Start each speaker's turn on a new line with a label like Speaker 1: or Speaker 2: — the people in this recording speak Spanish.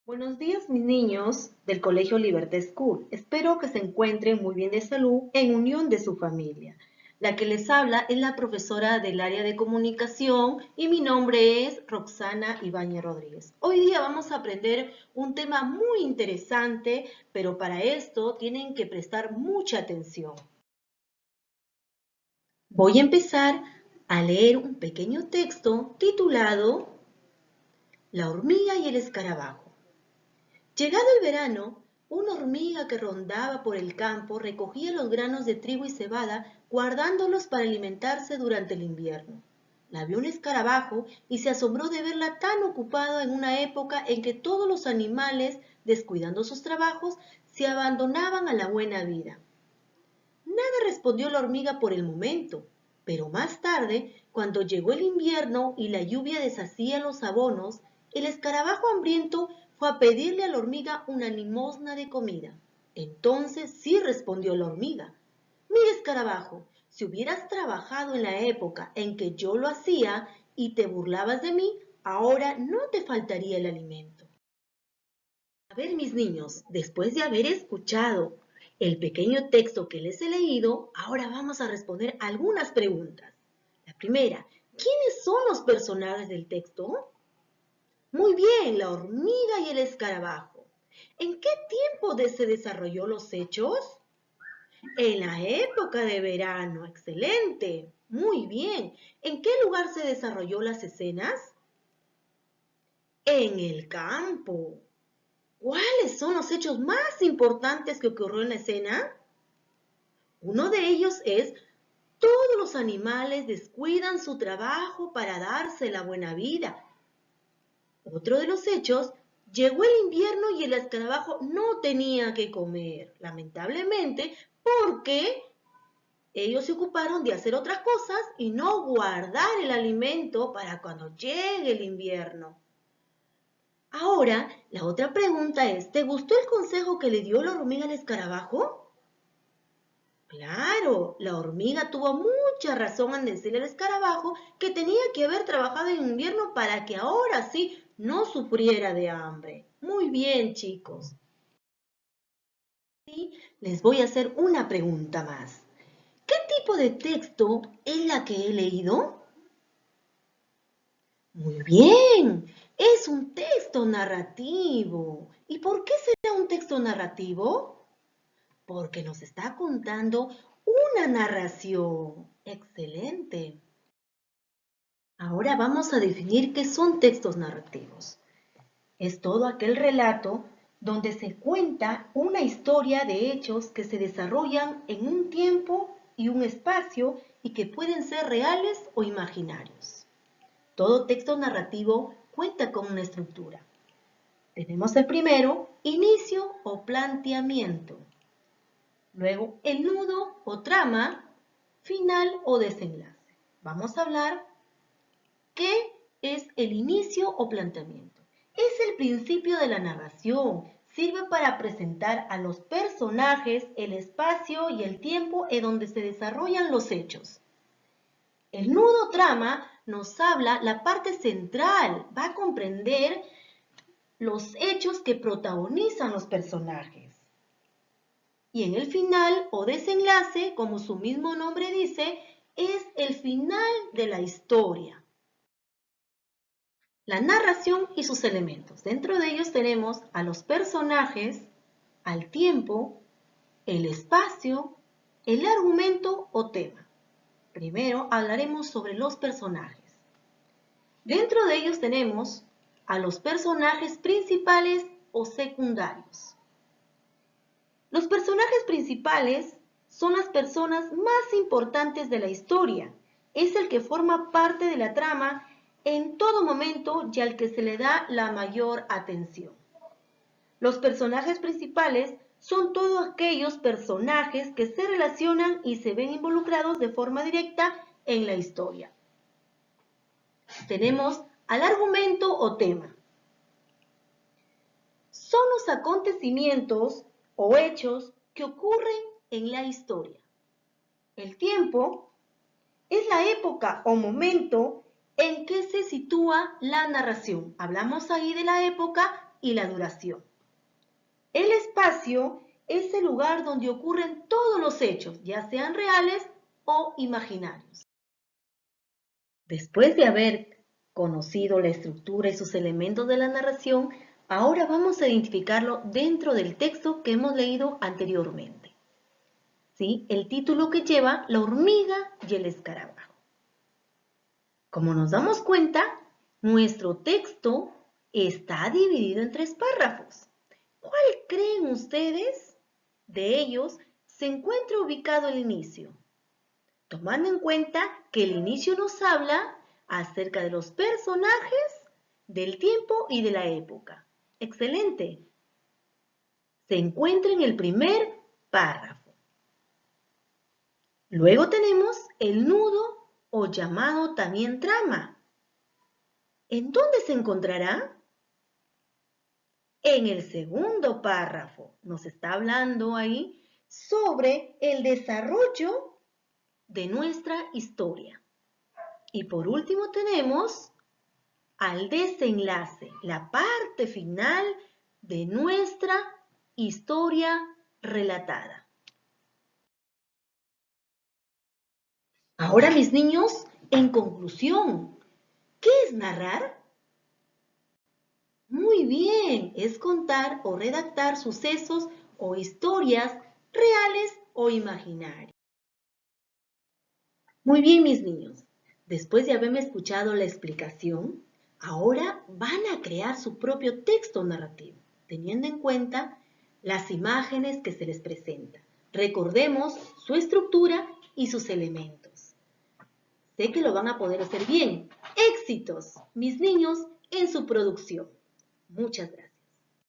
Speaker 1: Buenos días, mis niños del Colegio Liberty School. Espero que se encuentren muy bien de salud en unión de su familia. La que les habla es la profesora del área de comunicación y mi nombre es Roxana Ibáñez Rodríguez. Hoy día vamos a aprender un tema muy interesante, pero para esto tienen que prestar mucha atención. Voy a empezar a leer un pequeño texto titulado La hormiga y el escarabajo. Llegado el verano, una hormiga que rondaba por el campo recogía los granos de trigo y cebada, guardándolos para alimentarse durante el invierno. La vio un escarabajo y se asombró de verla tan ocupada en una época en que todos los animales, descuidando sus trabajos, se abandonaban a la buena vida. Nada respondió la hormiga por el momento, pero más tarde, cuando llegó el invierno y la lluvia deshacía los abonos, el escarabajo hambriento fue a pedirle a la hormiga una limosna de comida. Entonces sí respondió la hormiga. Mira, escarabajo, si hubieras trabajado en la época en que yo lo hacía y te burlabas de mí, ahora no te faltaría el alimento. A ver, mis niños, después de haber escuchado el pequeño texto que les he leído, ahora vamos a responder algunas preguntas. La primera, ¿quiénes son los personajes del texto? Muy bien, la hormiga y el escarabajo. ¿En qué tiempo se desarrolló los hechos? En la época de verano. Excelente. Muy bien. ¿En qué lugar se desarrolló las escenas? En el campo. ¿Cuáles son los hechos más importantes que ocurrió en la escena? Uno de ellos es: todos los animales descuidan su trabajo para darse la buena vida. Otro de los hechos: llegó el invierno y el escarabajo no tenía que comer, lamentablemente, porque ellos se ocuparon de hacer otras cosas y no guardar el alimento para cuando llegue el invierno. Ahora, la otra pregunta es: ¿te gustó el consejo que le dio la hormiga al escarabajo? Claro, la hormiga tuvo mucha razón en decirle al escarabajo que tenía que haber trabajado en invierno para que ahora sí no sufriera de hambre. Muy bien, chicos. Y les voy a hacer una pregunta más. ¿Qué tipo de texto es la que he leído? Muy bien, es un texto narrativo. ¿Y por qué será un texto narrativo? Porque nos está contando una narración. Excelente. Ahora vamos a definir qué son textos narrativos. Es todo aquel relato donde se cuenta una historia de hechos que se desarrollan en un tiempo y un espacio y que pueden ser reales o imaginarios. Todo texto narrativo cuenta con una estructura. Tenemos el primero: inicio o planteamiento. Luego el nudo o trama, final o desenlace. Vamos a hablar qué es el inicio o planteamiento. Es el principio de la narración. Sirve para presentar a los personajes, el espacio y el tiempo en donde se desarrollan los hechos. El nudo trama nos habla la parte central, va a comprender los hechos que protagonizan los personajes. Y en el final o desenlace, como su mismo nombre dice, es el final de la historia. La narración y sus elementos. Dentro de ellos tenemos a los personajes, al tiempo, el espacio, el argumento o tema. Primero hablaremos sobre los personajes. Dentro de ellos tenemos a los personajes principales o secundarios. Los personajes principales son las personas más importantes de la historia. Es el que forma parte de la trama en todo momento y al que se le da la mayor atención. Los personajes principales son todos aquellos personajes que se relacionan y se ven involucrados de forma directa en la historia. Tenemos al argumento o tema. Son los acontecimientos o hechos que ocurren en la historia. El tiempo es la época o momento ¿En qué se sitúa la narración? Hablamos ahí de la época y la duración. El espacio es el lugar donde ocurren todos los hechos, ya sean reales o imaginarios. Después de haber conocido la estructura y sus elementos de la narración, ahora vamos a identificarlo dentro del texto que hemos leído anteriormente. ¿Sí? El título que lleva La hormiga y el escarabajo. Como nos damos cuenta, nuestro texto está dividido en 3 párrafos. ¿Cuál creen ustedes de ellos se encuentra ubicado el inicio? Tomando en cuenta que el inicio nos habla acerca de los personajes, del tiempo y de la época. ¡Excelente! Se encuentra en el primer párrafo. Luego tenemos el nudo o llamado también trama. ¿En dónde se encontrará? En el segundo párrafo. Nos está hablando ahí sobre el desarrollo de nuestra historia. Y por último tenemos al desenlace, la parte final de nuestra historia relatada. Ahora, mis niños, en conclusión, ¿qué es narrar? Muy bien, es contar o redactar sucesos o historias reales o imaginarias. Muy bien, mis niños. Después de haberme escuchado la explicación, ahora van a crear su propio texto narrativo, teniendo en cuenta las imágenes que se les presentan. Recordemos su estructura y sus elementos. Sé que lo van a poder hacer bien. ¡Éxitos, mis niños, en su producción! Muchas gracias.